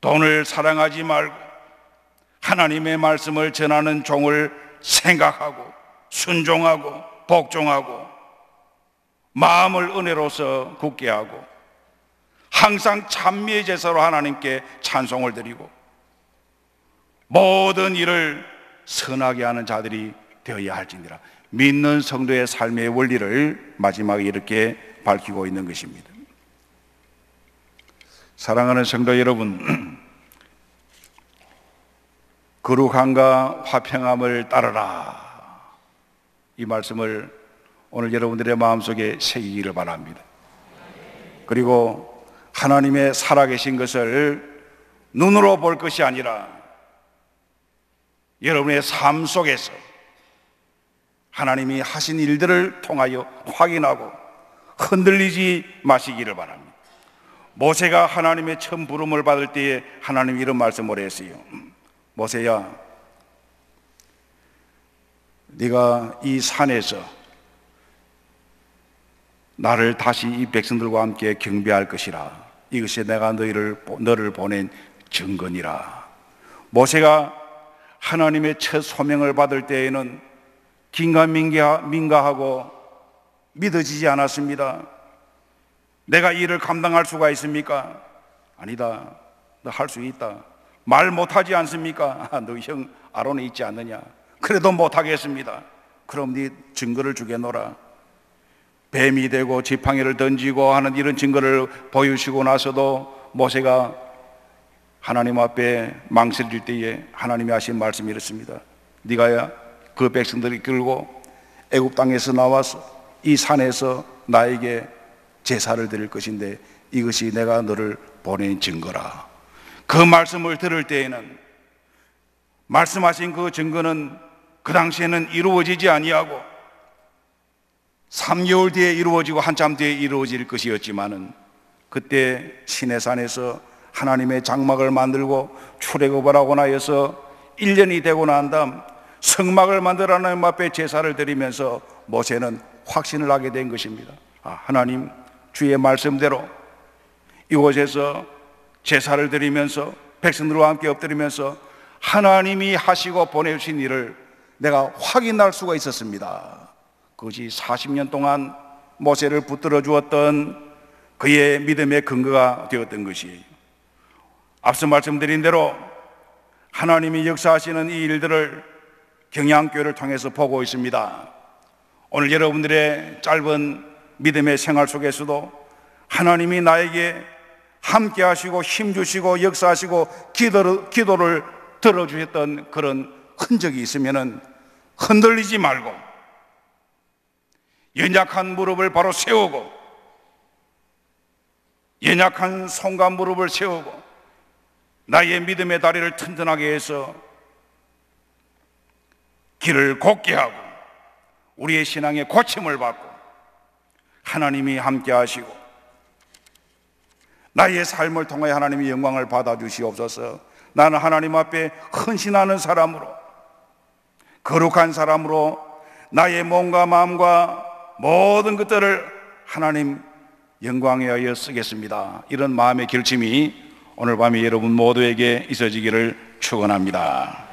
돈을 사랑하지 말고 하나님의 말씀을 전하는 종을 생각하고 순종하고 복종하고 마음을 은혜로서 굳게 하고 항상 찬미의 제사로 하나님께 찬송을 드리고 모든 일을 선하게 하는 자들이 되어야 할지니라. 믿는 성도의 삶의 원리를 마지막에 이렇게 밝히고 있는 것입니다. 사랑하는 성도 여러분, 거룩함과 화평함을 따르라, 이 말씀을 오늘 여러분들의 마음속에 새기기를 바랍니다. 그리고 하나님의 살아계신 것을 눈으로 볼 것이 아니라 여러분의 삶 속에서 하나님이 하신 일들을 통하여 확인하고 흔들리지 마시기를 바랍니다. 모세가 하나님의 처음 부름을 받을 때에 하나님이 이런 말씀을 했어요. 모세야, 네가 이 산에서 나를 다시 이 백성들과 함께 경배할 것이라. 이것이 내가 너를 보낸 증거니라. 모세가 하나님의 첫 소명을 받을 때에는 긴가민가하고 믿어지지 않았습니다. 내가 이 일을 감당할 수가 있습니까? 아니다. 너 할 수 있다. 말 못하지 않습니까? 너 형 아론이 있지 않느냐? 그래도 못하겠습니다. 그럼 네 증거를 주겠노라. 뱀이 되고 지팡이를 던지고 하는 이런 증거를 보여주시고 나서도 모세가 하나님 앞에 망설일 때에 하나님이 하신 말씀이 이렇습니다. 네가 그 백성들이 끌고 애굽 땅에서 나와서 이 산에서 나에게 제사를 드릴 것인데 이것이 내가 너를 보낸 증거라. 그 말씀을 들을 때에는 말씀하신 그 증거는 그 당시에는 이루어지지 아니하고 3개월 뒤에 이루어지고 한참 뒤에 이루어질 것이었지만은 그때 시내산에서 하나님의 장막을 만들고 출애굽을 하고 나서 1년이 되고 난 다음 성막을 만들어 하나님 앞에 제사를 드리면서 모세는 확신을 하게 된 것입니다. 하나님 주의 말씀대로 이곳에서 제사를 드리면서 백성들과 함께 엎드리면서 하나님이 하시고 보내주신 일을 내가 확인할 수가 있었습니다. 그것이 40년 동안 모세를 붙들어 주었던 그의 믿음의 근거가 되었던 것이에요. 앞서 말씀드린 대로 하나님이 역사하시는 이 일들을 경양교회를 통해서 보고 있습니다. 오늘 여러분들의 짧은 믿음의 생활 속에서도 하나님이 나에게 함께 하시고 힘주시고 역사하시고 기도를 들어주셨던 그런 흔적이 있으면 흔들리지 말고 연약한 무릎을 바로 세우고 연약한 손과 무릎을 세우고 나의 믿음의 다리를 튼튼하게 해서 길을 곱게 하고 우리의 신앙의 고침을 받고 하나님이 함께 하시고 나의 삶을 통해 하나님의 영광을 받아주시옵소서. 나는 하나님 앞에 헌신하는 사람으로 거룩한 사람으로 나의 몸과 마음과 모든 것들을 하나님 영광에 하여 쓰겠습니다. 이런 마음의 결심이 오늘 밤에 여러분 모두에게 있어지기를 축원합니다.